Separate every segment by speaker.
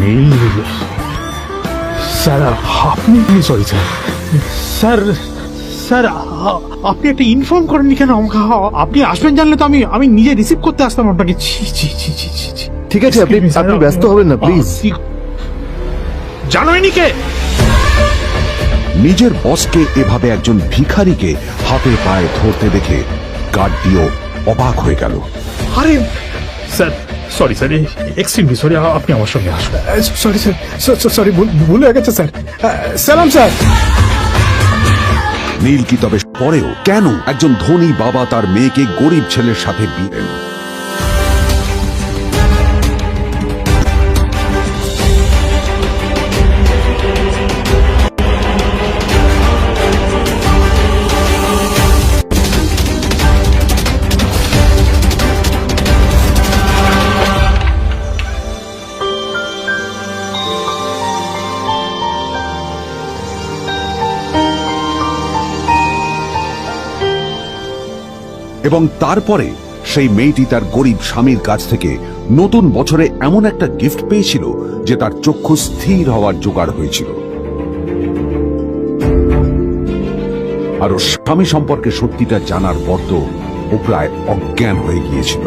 Speaker 1: নীল sir, আপনি sorry sir sir sir আপনি একটা ইনফর্ম করেননি কেন আমাকে? আপনি আসবেন জানলে তো আমি নিজে রিসিভ করতে আসতাম আপনাকে।
Speaker 2: ঠিক আছে, আপনি ব্যস্ত হবেন না প্লিজ।
Speaker 1: জানোইনি কে?
Speaker 3: নিজের বসকে এভাবে একজন ভিখারিকে হাতে পায়ে ধরতে দেখে গার্ডটিও অবাক হয়ে গেল।
Speaker 1: আরে sir, sorry sir, extremely sorry, আপনি আমার সঙ্গে আসবেন।
Speaker 2: সরি স্যার, সরি, ভুল হয়ে গেছে স্যার। সালাম স্যার।
Speaker 3: নীল কি তবে পরেও কেন একজন ধনী বাবা তার মেয়েকে গরিব ছেলের সাথে বিয়ে দেন? এবং তারপরে সেই মেয়েটি তার গরিব স্বামীর কাছ থেকে নতুন বছরে এমন একটা গিফট পেয়েছিল যে তার চক্ষু স্থির হওয়ার জোগাড় হয়েছিল। আর ওর স্বামী সম্পর্কে সত্যিটা জানার পর তো ও প্রায় অজ্ঞান হয়ে গিয়েছিল।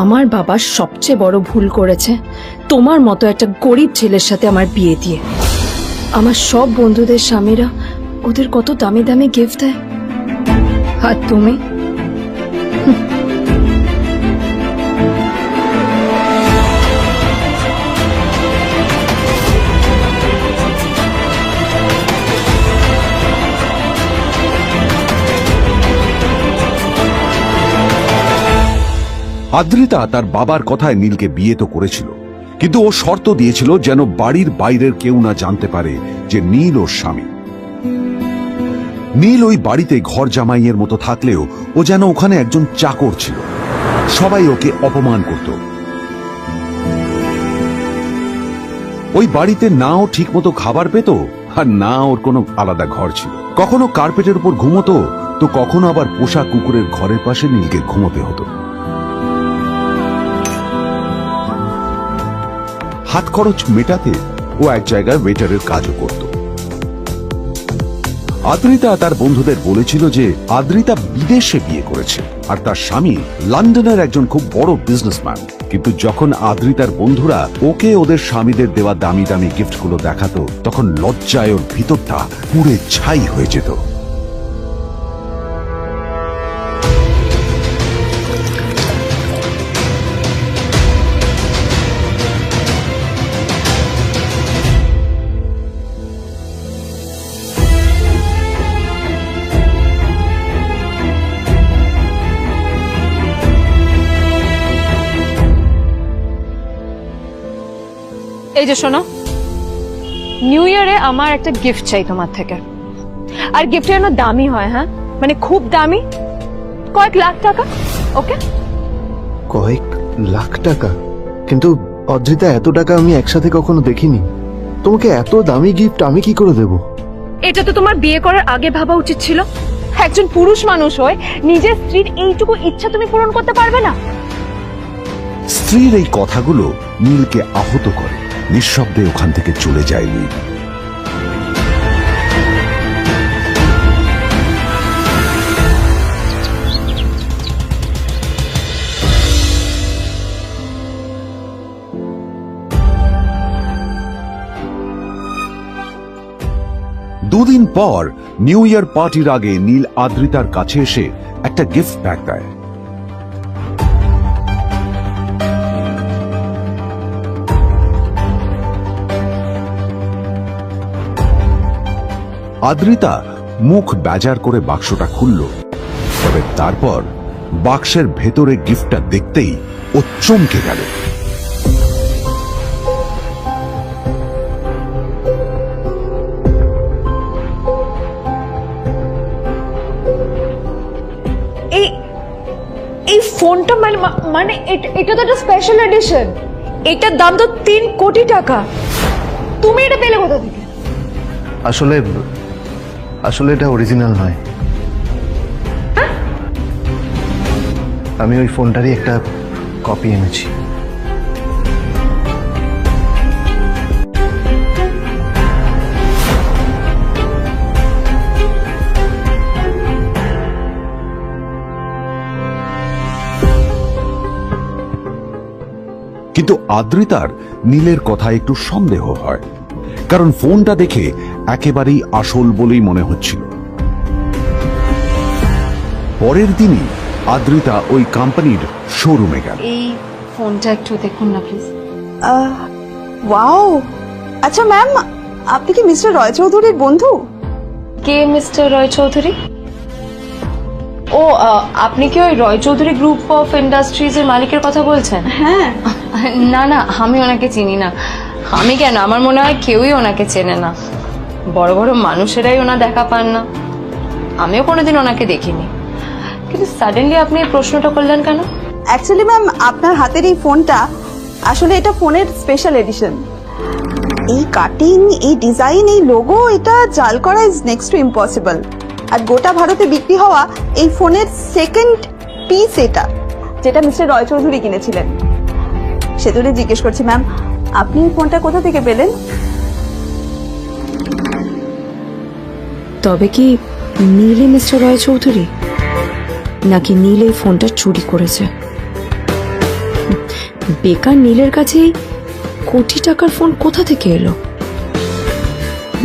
Speaker 4: আমার বাবা সবচেয়ে বড় ভুল করেছে তোমার মতো একটা গরিব ছেলের সাথে আমার বিয়ে দিয়ে। আমার সব বন্ধুদের স্বামীরা ওদের কত দামি দামি গিফট দেয়, আর তুমি
Speaker 3: আদ্রিতা তার বাবার কথায় নীলকে বিয়ে তো করেছিল, কিন্তু ও শর্ত দিয়েছিল যেন বাড়ির বাইরের কেউ না জানতে পারে যে নীল ওর স্বামী। নীল ওই বাড়িতে ঘর জামাইয়ের মতো থাকলেও ও যেন ওখানে একজন চাকর ছিল। সবাই ওকে অপমান করত। ওই বাড়িতে না ও ঠিক মতো খাবার পেত, আর না ওর কোনো আলাদা ঘর ছিল। কখনো কার্পেটের উপর ঘুমতো, তো কখনো আবার পোষা কুকুরের ঘরের পাশে নীলকে ঘুমোতে হতো। হাত খরচ মেটাতে ও এক জায়গায় ওয়েটারের কাজও করত। আদ্রিতা তার বন্ধুদের বলেছিল যে আদ্রিতা বিদেশে বিয়ে করেছে আর তার স্বামী লন্ডনের একজন খুব বড় বিজনেসম্যান। কিন্তু যখন আদ্রিতার বন্ধুরা ওকে ওদের স্বামীদের দেওয়া দামি দামি গিফটগুলো দেখাতো, তখন লজ্জায় ওর ভিতরটা পুড়ে ছাই হয়ে যেত।
Speaker 4: এই যে শোনো, নিউ ইয়ারে আমার একটা গিফট চাই তোমার থেকে। আর গিফট যেন দামি হয়, হ্যাঁ, মানে খুব দামি, কয়েক লাখ টাকা। ওকে?
Speaker 2: কয়েক লাখ টাকা? কিন্তু অদ্রিতা, এত টাকা আমি একসাথে কখনো দেখিনি। তোমাকে এত দামি গিফট আমি কি করে দেব?
Speaker 4: এটা তো তোমার বিয়ে করার আগে ভাবা উচিত ছিল। একজন পুরুষ মানুষ হয়ে নিজের স্ত্রীর এইটুকু ইচ্ছা তুমি পূরণ করতে পারবে না?
Speaker 3: স্ত্রীর এই কথাগুলো নীলকে আহত করে। নিঃশব্দে ওখান থেকে চলে যায় নীল। দুদিন পর নিউ ইয়ার পার্টির আগে নীল আদ্রিতার কাছে এসে একটা গিফট প্যাক দেয়। আদ্রিতা মুখ বেজার করে বাক্সটা খুলল, তবে তারপর বাক্সের ভেতরে গিফটটা দেখতেই ও চমকে গেল।
Speaker 4: ফোনটা মানে এটা তো একটা স্পেশাল এডিশন, এটার দাম তো 3 কোটি টাকা। তুমি এটা পেলে কোথা থেকে?
Speaker 2: আসলে আসলে এটা অরিজিনাল নয়, আমি ওই ফোনটারই একটা কপি এনেছি।
Speaker 3: কিন্তু আদ্রিতার নীলের কথা একটু সন্দেহ হয়, কারণ ফোনটা দেখে একেবারেই আসল বলেই মনে হচ্ছিল। পরের দিনই আদ্রিতা ওই কোম্পানির শোরুমে গেল।
Speaker 4: এই ফোনটা একটু দেখুন না প্লিজ।
Speaker 5: ওয়াও, আচ্ছা ম্যাম, আপনি কি মিস্টার রয় চৌধুরীর বন্ধু?
Speaker 4: কে মিস্টার রয় চৌধুরী? ও আপনি কি ওই রয় চৌধুরী গ্রুপ অফ ইন্ডাস্ট্রিজ এর মালিকের কথা বলছেন?
Speaker 5: হ্যাঁ।
Speaker 4: না না, আমি ওনাকে চিনি না। আমি কেন, আমার মনে হয় কেউই ওনাকে চেনে না। বড় বড় মানুষেরাই ওনা দেখা পান না। আমিও কোনোদিন ওনাকে দেখিনি, কিন্তু সাডেনলি আপনি এই প্রশ্নটা করলেন কেন?
Speaker 5: অ্যাকচুয়ালি ম্যাম, আপনার হাতের এই ফোনটা আসলে এটা ফোনের স্পেশাল এডিশন। এই কাটিং, এই ডিজাইন, এই লোগো, এটা জাল করা ইজ নেক্সট টু ইম্পসিবল। আর গোটা ভারতে বিক্রি হওয়া এই ফোনের সেকেন্ড পিস এটা, যেটা মিস্টার রয় চৌধুরী কিনেছিলেন। সেতুরে জিজ্ঞেস করছি ম্যাম, আপনি এই ফোনটা কোথা থেকে পেলেন?
Speaker 4: তবে কি নীলে মিস্টার রয় চৌধুরী, নাকি নীল এই ফোনটা চুরি করেছে? বেকার নীলের কাছে কোটি টাকার ফোন কোথা থেকে এলো?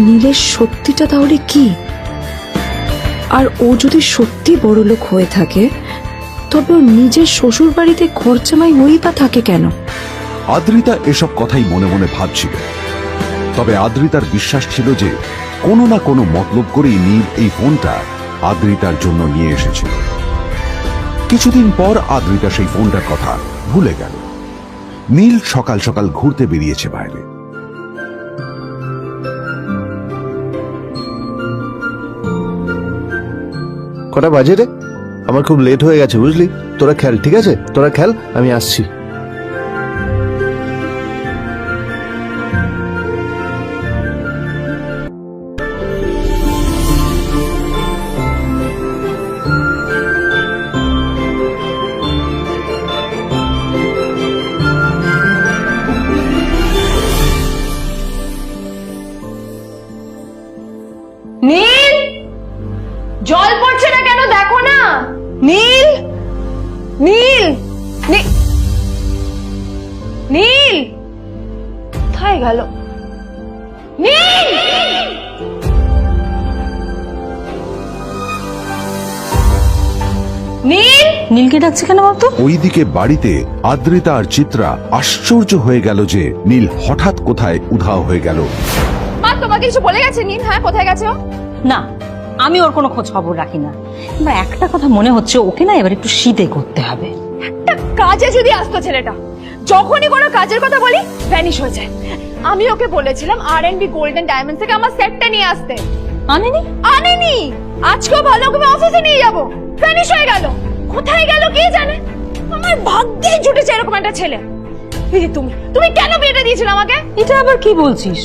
Speaker 4: নীলের সত্যিটা তাহলে কি? আর ও যদি সত্যি বড় লোক হয়ে থাকে, তবে ও নিজের শ্বশুর বাড়িতে খরচামাই হই বা থাকে কেন?
Speaker 3: আদ্রিতা এসব কথাই মনে মনে ভাবছিল। তবে আদ্রিতার বিশ্বাস ছিল যে কোনো না কোনো মতলব করেই নীল এই ফোনটা আদ্রিতার জন্য নিয়ে এসেছিল। কিছুদিন পর আদ্রিতা সেই ফোনটার কথা ভুলে গেল। নীল সকাল সকাল ঘুরতে বেরিয়েছে বাইরে।
Speaker 2: কটা বাজে রে? আমার খুব লেট হয়ে গেছে বুঝলি। তোরা খেল, ঠিক আছে? তোরা খেল, আমি আসছি।
Speaker 4: নীল, জল পড়ছে না কেন দেখো না। নীল, নীল, নীল কোথায় গেল? নীল, নীল,
Speaker 6: নীলকে ডাকছে কেন বলতো?
Speaker 3: ওইদিকে বাড়িতে আদ্রিতা আর চিত্রা আশ্চর্য হয়ে গেল যে নীল হঠাৎ কোথায় উধাও হয়ে গেল।
Speaker 4: মা তোমাকে কিছু বলে গেছে নীল? হ্যাঁ, কোথায় গেছে ও?
Speaker 6: না, আমি ওর কোনো খোঁজ খবর রাখি না। আমার একটা কথা মনে হচ্ছে, ওকে না এবার একটু শীতে করতে হবে।
Speaker 4: একটা কাজে যদি আসতো ছেলেটা, যখনই কোনো কাজের কথা বলি ভ্যানিশ হয়ে যায়। আমি ওকে বলেছিলাম R&B গোল্ডেন ডায়মন্ড থেকে আমার সেটটা নিয়ে আসতে,
Speaker 6: আনেনি।
Speaker 4: আনেনি। আজকেও ভালো করে অফিসে নিয়ে যাব, ভ্যানিশ হয়ে গেল। কোথায় গেল কে জানে। আমার ভাগ্যে জুটেছে এরকম একটা ছেলে। এই যে তুমি, তুমি কেন বিয়েটা দিয়েছিলে আমাকে?
Speaker 6: এটা আবার কি বলছিস?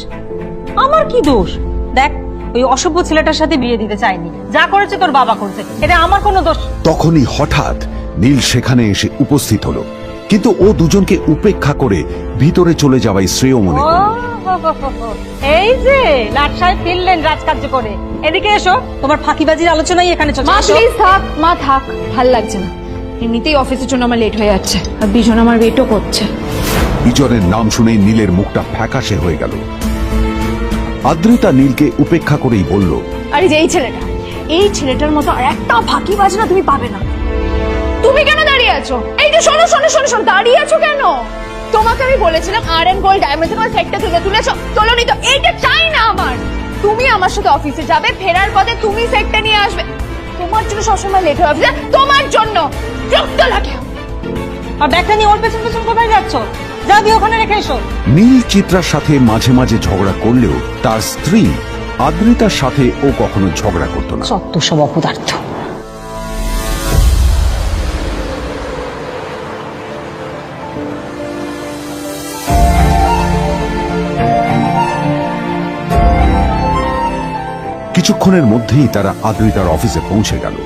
Speaker 6: আমার কি দোষ? দেখ, ওই অসভ্য ছেলেটার সাথে বিয়ে দিতে চাইনি। যা করেছে তোর বাবা করেছে, এটা আমার কোনো দোষ।
Speaker 3: তখনই হঠাৎ নীল সেখানে এসে উপস্থিত হলো, কিন্তু ও দুজনকে উপেক্ষা করে ভিতরে চলে যাওয়াই শ্রেয় মনে
Speaker 6: ও,
Speaker 3: করল।
Speaker 6: এই যে লাট সাহেব ফিরলেন রাজকার্য করে। এদিকে এসো, তোমার ফাঁকিবাজির আলোচনাই এখানে চলছে।
Speaker 4: মা
Speaker 6: এসো।
Speaker 4: প্লিজ থাক, মা থাক, ভাল লাগছে না। এমনিতেই অফিসের জন্য আমার লেট হয়ে যাচ্ছে, আর বিজন আমার ওয়েটও করছে।
Speaker 3: বিজনের নাম শুনেই নীলের মুখটা ফ্যাকাশে হয়ে গেল। আদ্রিতা নীলকে উপেক্ষা করেই বলল,
Speaker 4: আরে যে এই ছেলেটার মতো আর একটা ফাঁকি বাজনা তুমি পাবে না। তুমি কেন দাঁড়িয়ে আছো? এই যে শোনো শোনো শোনো শোনো, দাঁড়িয়ে আছো কেন? তোমাকে আমি বলেছিলাম R&B গোল্ড ডায়মন্ড তোমার সেটটা তুলেছো, তোলোনি তো। এইটা চাই না আমার। তুমি আমার সাথে অফিসে যাবে, ফেরার পথে তুমি সেটটা নিয়ে আসবে। তোমার জন্য সবসময় লেট হয়ে যাবে, তোমার জন্য বিরক্ত লাগে।
Speaker 6: আর ব্যাগটা নিয়ে ওর পেছন পেছন কোথায় যাচ্ছ? যা দিয়ে ওখানে রেখে এসো।
Speaker 3: নীল চিত্রার সাথে মাঝে মাঝে ঝগড়া করলেও তার স্ত্রী আদ্রিতার সাথে ও কখনো ঝগড়া করত না।
Speaker 6: সত্য সব অপদার্থ।
Speaker 3: কিছুক্ষণের মধ্যেই তারা আদ্রিতার অফিসে পৌঁছে গেল।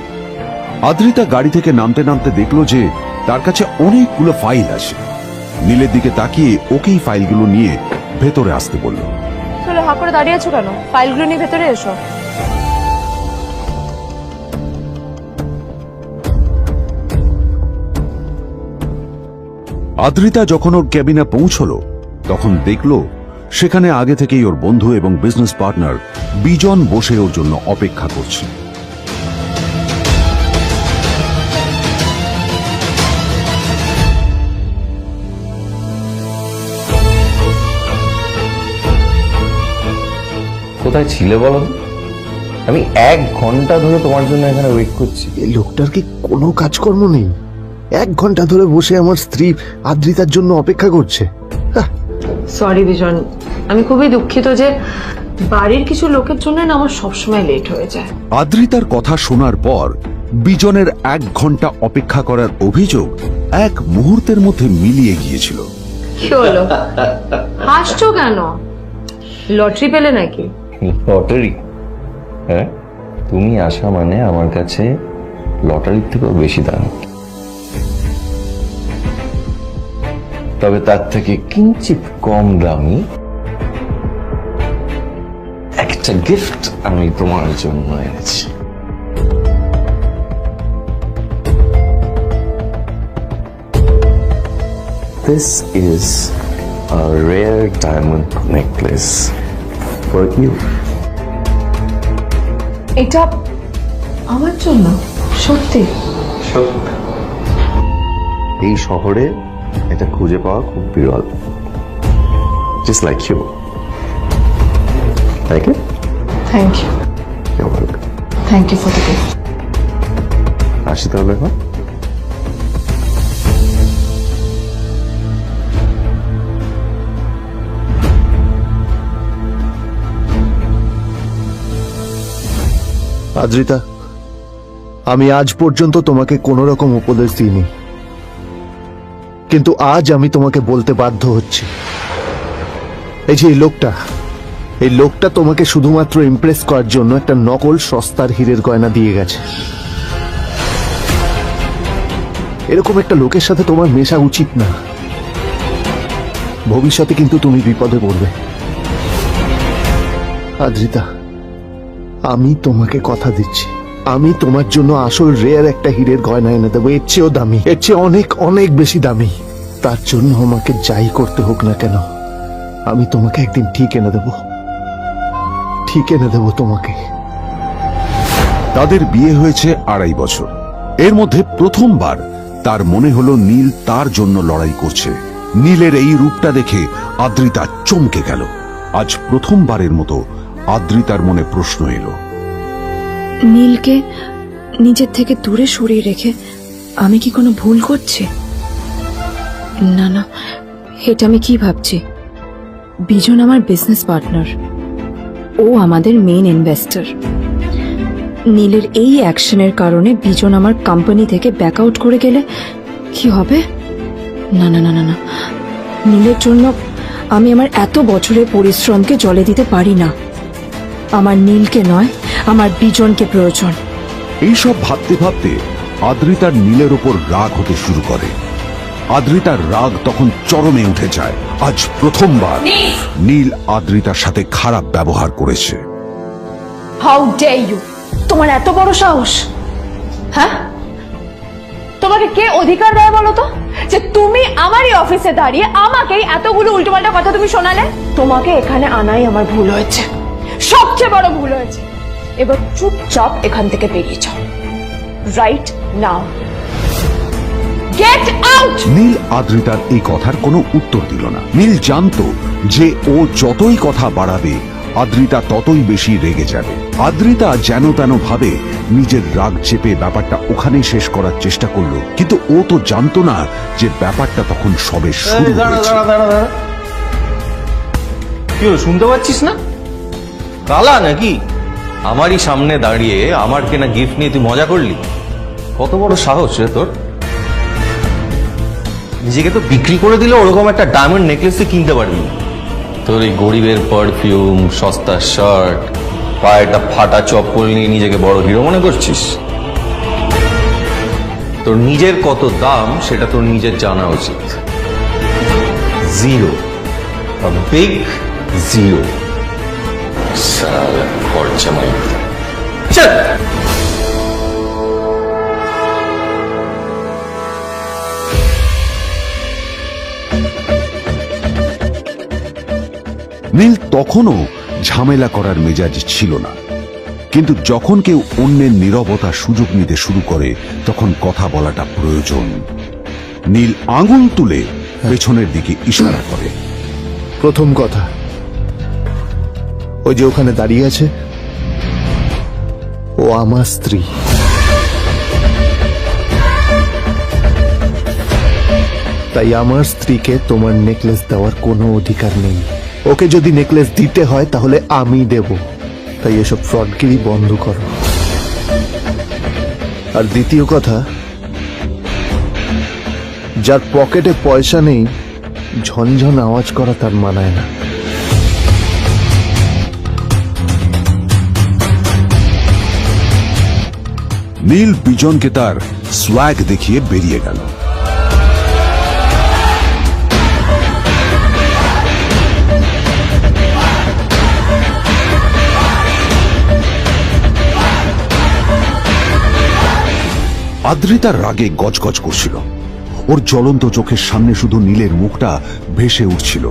Speaker 3: আদ্রিতা গাড়ি থেকে নামতে নামতে দেখলো যে তার কাছে অনেকগুলো ফাইল আছে। নীলের দিকে তাকিয়ে ওকেই ফাইলগুলো নিয়ে ভেতরে আসতে বলল।
Speaker 4: চলো, হা করে দাঁড়িয়ে আছো কেন? ফাইলগুলো নিয়ে ভেতরে এসো।
Speaker 3: আদ্রিতা যখন ওর ক্যাবিনে পৌঁছলো তখন দেখলো সেখানে আগে থেকেই ওর বন্ধু এবং বিজনেস পার্টনার বিজন বসে ওর জন্য অপেক্ষা করছে।
Speaker 7: কোথায় ছিলে বলো তো? আমি 1 ঘন্টা ধরে তোমার জন্য এখানে ওয়েট করছি।
Speaker 2: এই লোকটার কি কোনো কাজকর্ম নেই? 1 ঘন্টা ধরে বসে আমার স্ত্রী আদ্রিতার জন্য অপেক্ষা করছে।
Speaker 8: সরি বিজন, আমি খুবই দুঃখিত যে বাড়ির কিছু লোকের জন্য না আমার সবসময় লেট হয়ে যায়।
Speaker 3: আদ্রিতার কথা শোনার পর বিজনের 1 ঘন্টা অপেক্ষা করার অভিযোগ 1 মুহূর্তের মধ্যে মিলিয়ে গিয়েছিল।
Speaker 8: কি হলো, হাসছো কেন? লটারি পেলে নাকি?
Speaker 7: লটারি? হ্যাঁ, তুমি আসা মানে আমার কাছে লটারির থেকেও বেশি দাম। তবে তার থেকে কিঞ্চিত কম দামি একটা গিফট আমি তোমার জন্য এনেছি। This is a rare diamond necklace for you.
Speaker 8: এটা আমার জন্য? সত্যি?
Speaker 7: এই শহরে এটা খুঁজে পাওয়া খুব বিরল। Just like you. Like it?
Speaker 8: Thank you.
Speaker 7: You're welcome.
Speaker 8: Thank you for the gift.
Speaker 7: আসি তাহলে এখন।
Speaker 2: আদ্রিতা, আমি আজ পর্যন্ত তোমাকে কোনো রকম উপদেশ দিইনি, কিন্তু আজ আমি তোমাকে বলতে বাধ্য হচ্ছি। এই যে এই লোকটা তোমাকে শুধুমাত্র ইমপ্রেস করার জন্য একটা নকল সস্তার হীরের গয়না দিয়ে গেছে। এরকম একটা লোকের সাথে তোমার মেশা উচিত না। ভবিষ্যতে কিন্তু তুমি বিপদে পড়বে। আদ্রিতা, আমি তোমাকে কথা দিচ্ছি, আমি তোমার জন্য আসল রেয়ার একটা হীরের গয়না এনে দেবো, এর চেয়েও দামি, এর চেয়ে অনেক অনেক বেশি দামি। তার জন্য আমাকে যাই করতে হোক না কেন, আমি তোমাকে একদিন ঠিক এনে দেবো, ঠিক এনে দেবো তোমাকে।
Speaker 3: তাদের বিয়ে হয়েছে 2.5 বছর। এর মধ্যে প্রথমবার তার মনে হলো নীল তার জন্য লড়াই করছে। নীলের এই রূপটা দেখে আদ্রিতা চমকে গেল। আজ প্রথমবারের মতো আদ্রিতার মনে প্রশ্ন এলো,
Speaker 4: নীলকে নিজের থেকে দূরে সরিয়ে রেখে আমি কি কোনো ভুল করছি? না না, এটা আমি কি ভাবছি? বিজন আমার বিজনেস পার্টনার, ও আমাদের মেইন ইনভেস্টর। নীলের এই অ্যাকশনের কারণে বিজন আমার কোম্পানি থেকে ব্যাক আউট করে গেলে কি হবে? না না না না না, নীলের জন্য আমি আমার এত বছরের পরিশ্রমকে জলে দিতে পারি না। আমার নীলকে নয়, আমার বিজনকে প্রয়োজন।
Speaker 3: এইসব ভাবতে ভাবতে আদ্রিতার নীলের ওপর রাগ হতে শুরু করে। আদ্রিতার রাগ তখন চরমে উঠে যায়। আজ প্রথমবার নীল আদ্রিতার সাথে খারাপ ব্যবহার করেছে।
Speaker 4: How dare you! তোমার এত বড় সাহস! হ্যাঁ, তোমাকে কে অধিকার দেয় বলো তো যে তুমি আমারই অফিসে দাঁড়িয়ে আমাকেই এতগুলো উল্টোপাল্টা কথা তুমি শোনালে? তোমাকে এখানে আনাই আমার ভুল হয়েছে, সবচেয়ে বড় ভুল হয়েছে। এবার চুপচাপ এখান থেকে বেরিয়ে যাও, right now. Get out!
Speaker 3: Neel আদ্রিতার এই কথার কোনো উত্তর দিল না। নীল জানতো যে ও যতই কথা বাড়াবে আদ্রিতা ততই বেশি রেগে যাবে। আদ্রিতা যেন তেন ভাবে নিজের রাগ চেপে ব্যাপারটা ওখানেই শেষ করার চেষ্টা করলো, কিন্তু ও তো জানতো না যে ব্যাপারটা তখন সবে শুরু হয়েছে।
Speaker 7: কি হলো, শুনতে পাচ্ছিস না? কালা নাকি? আমারই সামনে দাঁড়িয়ে আমার কেনা গিফট নিয়ে তুই মজা করলি? কত বড় সাহস রে তোর! নিজেকে তো বিক্রি করে দিলে ওরকম একটা ডায়মন্ড নেকলেস তুই কিনতে পারবি। তোর এই গরিবের পারফিউম, সস্তা শার্ট, পায়ে একটা ফাটা চপ্পল নিয়ে নিজেকে বড় হিরো মনে করছিস? তোর নিজের কত দাম সেটা তোর নিজের জানা উচিত। Zero, big zero. সারা খরচা মাই চল।
Speaker 3: নীল তখনও ঝামেলা করার মেজাজ ছিল না, কিন্তু যখন কেউ অন্যের নীরবতা সুযোগ নিতে শুরু করে তখন কথা বলাটা প্রয়োজন। নীল আঙুল তুলে পেছনের দিকে ইশারা করে।
Speaker 2: প্রথম কথা, ওই যে ওখানে দাঁড়িয়ে আছে, ও আমার স্ত্রী। তাই আমার স্ত্রীকে তোমার নেকলেস দেওয়ার কোনো অধিকার নেই। ওকে যদি নেকলেস দিতে হয় তাহলে আমি দেব। তাই এসব ফ্রডগিরি বন্ধ করো। আর দ্বিতীয় কথা, যার পকেটে পয়সা নেই ঝনঝন আওয়াজ করা তার মানায় না।
Speaker 3: নীল বিজনকে তার সোয়াগ দেখিয়ে বেরিয়ে গেল। আদ্রিতার রাগে গজগজ করছিল। ওর জ্বলন্ত চোখের সামনে শুধু নীলের মুখটা ভেসে উঠছিল।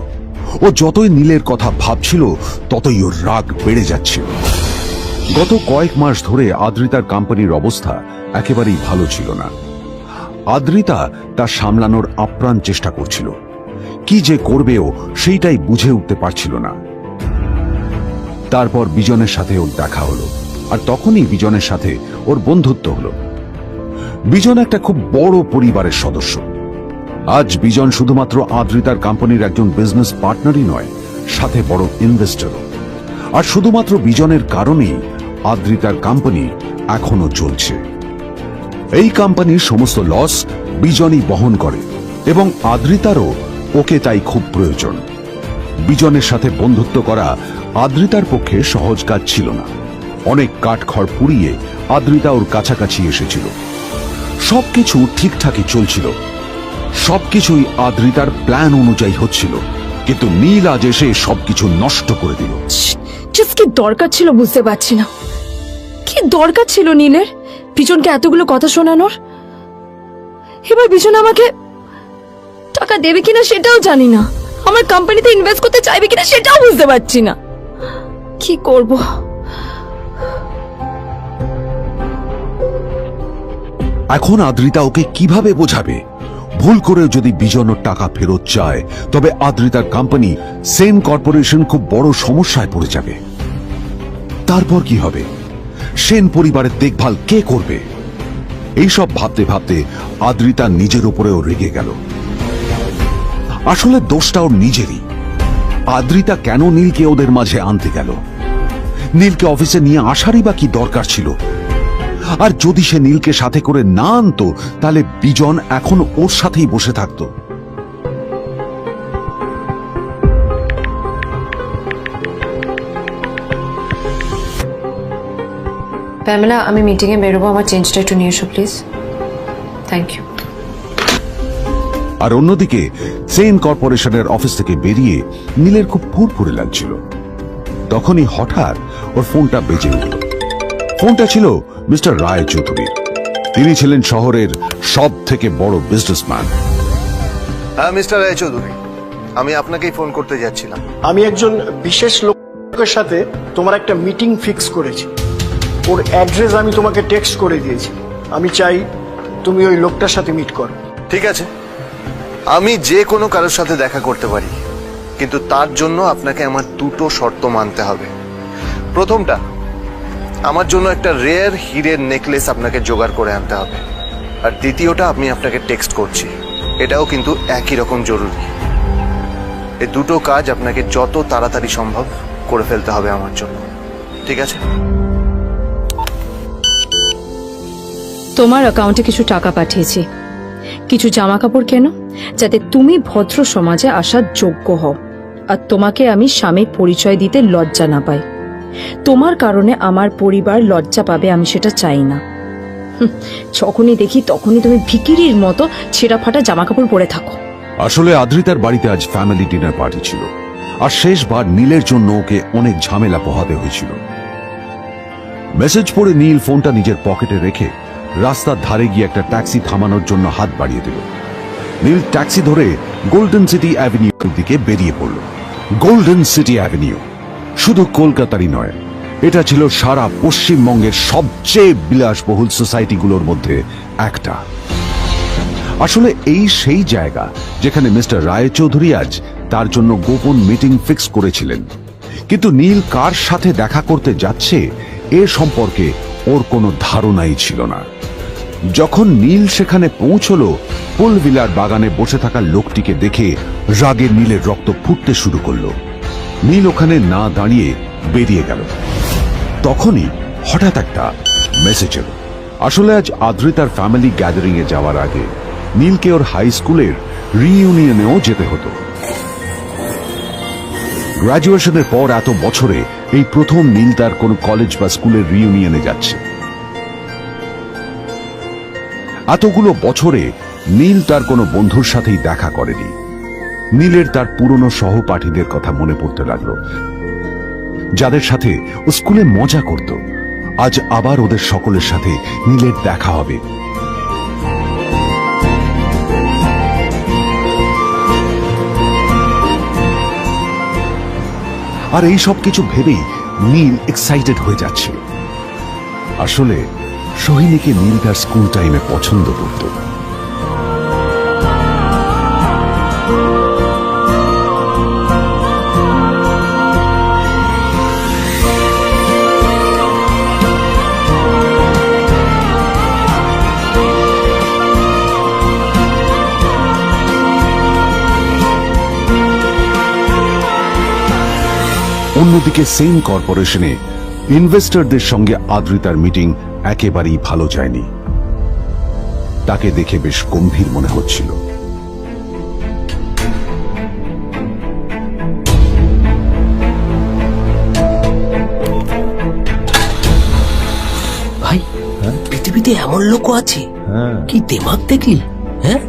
Speaker 3: ও যতই নীলের কথা ভাবছিল ততই ওর রাগ বেড়ে যাচ্ছিল। গত কয়েক মাস ধরে আদ্রিতার কোম্পানির অবস্থা একেবারেই ভালো ছিল না। আদ্রিতা তা সামলানোর আপ্রাণ চেষ্টা করছিল। কি যে করবেও সেইটাই বুঝে উঠতে পারছিল না। তারপর বিজনের সাথে ওর দেখা হলো, আর তখনই বিজনের সাথে ওর বন্ধুত্ব হলো। বিজন একটা খুব বড় পরিবারের সদস্য। আজ বিজন শুধুমাত্র আদ্রিতার কোম্পানির একজন বিজনেস পার্টনারই নয়, সাথে বড় ইনভেস্টরও। আর শুধুমাত্র বিজনের কারণেই আদ্রিতার কোম্পানি এখনো চলছে। এই কোম্পানির সমস্ত লস বিজনই বহন করে এবং আদ্রিতারও ওকে তাই খুব প্রয়োজন। বিজনের সাথে বন্ধুত্ব করা আদ্রিতার পক্ষে সহজ কাজ ছিল না। অনেক কাঠখড় পুড়িয়ে আদ্রিতা ওর কাছাকাছি এসেছিল। সবকিছু ঠিকঠাকই চলছিল, সবকিছুই আদ্রিতার প্ল্যান অনুযায়ী হচ্ছিল, কিন্তু নীল আজ এসে সবকিছু নষ্ট করে দিল।
Speaker 4: জাস্ট কি দরকার ছিল বুঝতে পারছি না। কি দরকার ছিল নীলের বিজনকে এতগুলো কথা শোনানোর? এবার বিজন আমাকে টাকা দেবে কিনা সেটাও জানি না। আমার কোম্পানিতে ইনভেস্ট করতে চাইবে কিনা সেটাও বুঝতে পারছি না। কি করব?
Speaker 3: এখন আদ্রিতা ওকে কিভাবে বোঝাবে? ভুল করে যদি বিজন ওর টাকা ফেরত চায় তবে আদ্রিতার কোম্পানি সেন কর্পোরেশন খুব বড় সমস্যায় পড়ে যাবে। তারপর কি হবে? সেন পরিবারের দেখভাল কে করবে? এইসব ভাবতে ভাবতে আদ্রিতা নিজের উপরেও রেগে গেল। আসলে দোষটা ওর নিজেরই। আদ্রিতা কেন নীলকে ওদের মাঝে আনতে গেল? নীলকে অফিসে নিয়ে আসারই বা কি দরকার ছিল? আর যদি সে নীলকে সাথে করে না আনতো তাহলে বিজন এখন ওর সাথেই বসে থাকতো।
Speaker 8: প্যামেলা, আমি মিটিং এ বেরোবো, আমার চেঞ্জটা একটু নিয়ে এসো প্লিজ। Thank you.
Speaker 3: আর অন্যদিকে সেন কর্পোরেশনের অফিস থেকে বেরিয়ে নীলের খুব ফুরফুরে লাগছিল। তখনই হঠাৎ ওর ফোনটা বেজে উঠল। ফোনটা ছিল মিস্টার রায় চৌধুরীর। তিনি ছিলেন শহরের সব থেকে বড় বিজনেসম্যান।
Speaker 2: হ্যাঁ মিস্টার রায়চৌধুরী, আমি আপনাকেই ফোন করতে যাচ্ছিলাম।
Speaker 9: আমি একজন বিশেষ লোকের সাথে তোমার একটা মিটিং ফিক্স করেছি। ওর অ্যাড্রেস আমি তোমাকে টেক্সট করে দিয়েছি। আমি চাই তুমি ওই লোকটার সাথে মিট করো।
Speaker 2: ঠিক আছে, আমি যে কোনো কারোর সাথে দেখা করতে পারি, কিন্তু তার জন্য আপনাকে আমার দুটো শর্ত মানতে হবে। প্রথমটা, আমার জন্য একটা রেয়ার হীরের নেকলেস আপনাকে জোগাড় করে আনতে হবে। আর দ্বিতীয়টা, আমি আপনাকে টেক্সট করছি, এটাও কিন্তু একই রকম জরুরি। এই দুটো কাজ আপনাকে যত তাড়াতাড়ি সম্ভব করে ফেলতে হবে আমার জন্য, ঠিক আছে?
Speaker 4: তোমার অ্যাকাউন্টে কিছু টাকা পাঠিয়েছি। কিছু জামা কাপড় কেন, যাতে তুমি ভদ্র সমাজে আসার যোগ্য হও আর তোমাকে আমি স্বামীর পরিচয় দিতে লজ্জা না পাই। তোমার কারণে আমার পরিবার লজ্জা পাবে, আমি সেটা চাই না। যখনই দেখি তখনই তুমি ভিকিরির মতো ছেঁড়া ফাটা জামা কাপড় পরে থাকো।
Speaker 3: আসলে আদ্রিতার বাড়িতে আজ ফ্যামিলি ডিনার পার্টি ছিল, আর শেষবার নীলের জন্য ওকে অনেক ঝামেলা পোহাতে হয়েছিল। মেসেজ পড়ে নীল ফোনটা নিজের পকেটে রেখে রাস্তার ধারে গিয়ে একটা ট্যাক্সি থামানোর জন্য হাত বাড়িয়ে দিল। নীল ট্যাক্সি ধরে গোল্ডেন সিটি অ্যাভিনিউর দিকে বেরিয়ে পড়ল। গোল্ডেন সিটি অ্যাভিনিউ শুধু কলকাতারই নয়, এটা ছিল সারা পশ্চিমবঙ্গের সবচেয়ে বিলাসবহুল সোসাইটিগুলোর মধ্যে একটা। আসলে এই সেই জায়গা যেখানে মিস্টার রায়চৌধুরী আজ তার জন্য গোপন মিটিং ফিক্স করেছিলেন। কিন্তু নীল কার সাথে দেখা করতে যাচ্ছে এ সম্পর্কে ওর কোনো ধারণাই ছিল না। যখন নীল সেখানে পৌঁছলো, ফুলভিলার বাগানে বসে থাকা লোকটিকে দেখে রাগে নীলের রক্ত ফুটতে শুরু করলো। নীল ওখানে না দাঁড়িয়ে বেরিয়ে গেল। তখনই হঠাৎ একটা মেসেজ এলো। আসলে আজ আদ্রিতার ফ্যামিলি গ্যাদারিং এ যাওয়ার আগে নীলকে ওর হাই স্কুলের রিইউনিয়নেও যেতে হতো। গ্র্যাজুয়েশনের পর এত বছরে এই প্রথম নীল তার কোন কলেজ বা স্কুলের রিইউনিয়নে যাচ্ছে। এতগুলো বছরে নীল তার কোনো বন্ধুর সাথেই দেখা করেনি। নীলের তার পুরনো সহপাঠীদের কথা মনে পড়তে লাগলো, যাদের সাথে ও স্কুলে মজা করত। আজ আবার ওদের সকলের সাথে নীলের দেখা হবে। আর এই সব কিছু ভেবেই নীল এক্সাইটেড হয়ে যাচ্ছিল। আসলে সোহিনীকে নীল তার স্কুল টাইমে পছন্দ করত। অন্যদিকে সেম কর্পোরেশনে ইনভেস্টরদের সঙ্গে আদ্রিতার মিটিং একেবারেই ভালো যায়নি। তাকে দেখে বেশ গম্ভীর মনে হচ্ছিল।
Speaker 10: ভাই, পৃথিবীতে এমন লোকও আছে, কি দেমাগ দেখলি? হ্যাঁ,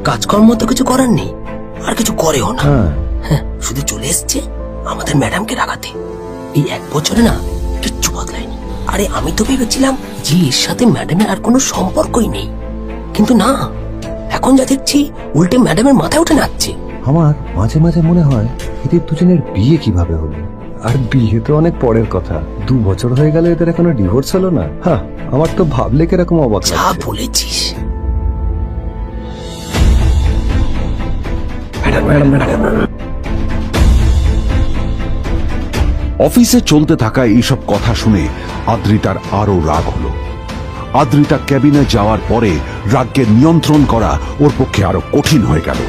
Speaker 10: কাজকর্ম তো কিছু করার নেই, আর কিছু করেও না। হ্যাঁ, শুধু চলে এসছে আমাদের ম্যাডামকে রাগাতে। এই 1 বছরে না কিচ্ছু বদলায়নি। আরে আমি তো ভেবেছিলাম যে এর সাথে ম্যাডামের আর কোনো সম্পর্কই নেই, কিন্তু না, এখন যা দেখছি উল্টে ম্যাডামের মাথায় উঠে নাচছে।
Speaker 11: আমার মাঝে মাঝে মনে হয় এদের দুজনের বিয়ে কিভাবে হলো। আর বিয়ে তো অনেক পরের কথা, 2 বছর হয়ে গেল এদের এখনো ডিভোর্স হলো না। হ্যাঁ, আমার তো ভাবলে কিরকম অবাক
Speaker 10: যা
Speaker 11: লাগছে।
Speaker 10: বলেছিস।
Speaker 3: অফিসে চলতে থাকা এইসব কথা শুনে আদ্রিতার আরো রাগ হলো। আদ্রিতা ক্যাবিনে যাওয়ার পরে রাগকে নিয়ন্ত্রণ করা ওর পক্ষে আরো কঠিন হয়ে গেল।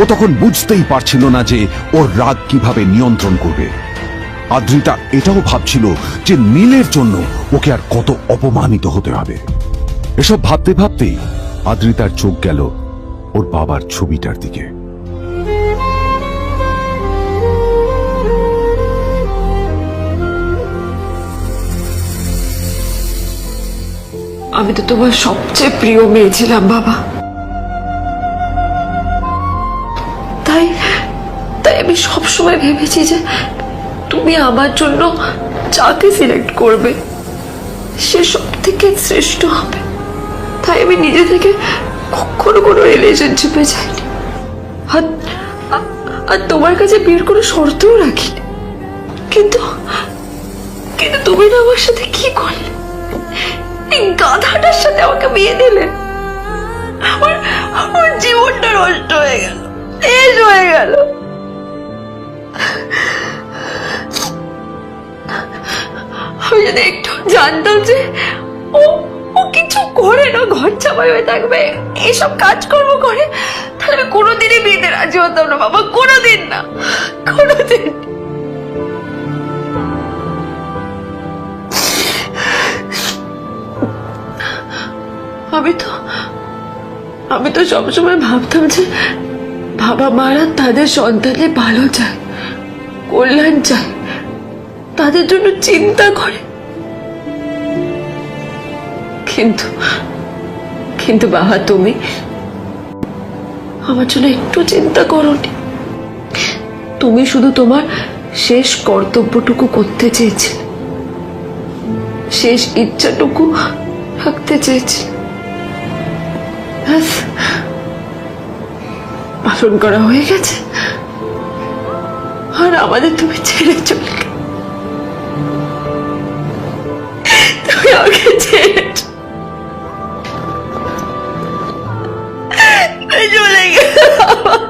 Speaker 3: ও তখন বুঝতেই পারছিল না যে ওর রাগ কিভাবে নিয়ন্ত্রণ করবে। আদ্রিতা এটাও ভাবছিল যে নীলের জন্য ওকে আর কত অপমানিত হতে হবে। এসব ভাবতে ভাবতেই আদ্রিতার চোখ গেল ওর বাবার ছবিটার দিকে।
Speaker 8: আমি তো তোমার সবচেয়ে প্রিয় মেয়ে ছিলাম বাবা, তাই আমি সবসময় ভেবেছি যে তুমি আমার জন্য যাকে সিলেক্ট করবে সে সব থেকে শ্রেষ্ঠ হবে। তাই আমি নিজে থেকে কখনো কোনো রিলেশনশিপে যাইনি, আর তোমার কাছে বিয়ের কোনো শর্তও রাখিনি। কিন্তু তুমি না আমার সাথে কি করলে? এই গাধাটার সাথে আমাকে বিয়ে দিলে। আমার জীবনটা নষ্ট হয়ে গেল, শেষ হয়ে গেল। আমি যদি একটু জানতাম যে ও কিছু করে না, ঘর চাপাই হয়ে থাকবে, এইসব কাজকর্ম করে, তাহলে আমি কোনোদিনই বিয়েতে রাজি হতাম না বাবা, কোনোদিন না, কোনোদিন। আমি তো সবসময় ভাবতাম যে বাবা মারা তাদের সন্তানের ভালো চায়, কল্যাণ চায়, তাদের জন্য চিন্তা করে, কিন্তু কিন্তু বাবা তুমি আমার জন্য একটু চিন্তা করোনি। তুমি শুধু তোমার শেষ কর্তব্যটুকু করতে চেয়েছিলে, শেষ ইচ্ছাটুকু রাখতে চেয়েছিলে, ব্যাস পালন করা হয়ে গেছে। আর আমাদের তুমি ছেড়ে চলে গেলে, তুমি আমাকে ছেড়ে চলে গেলে।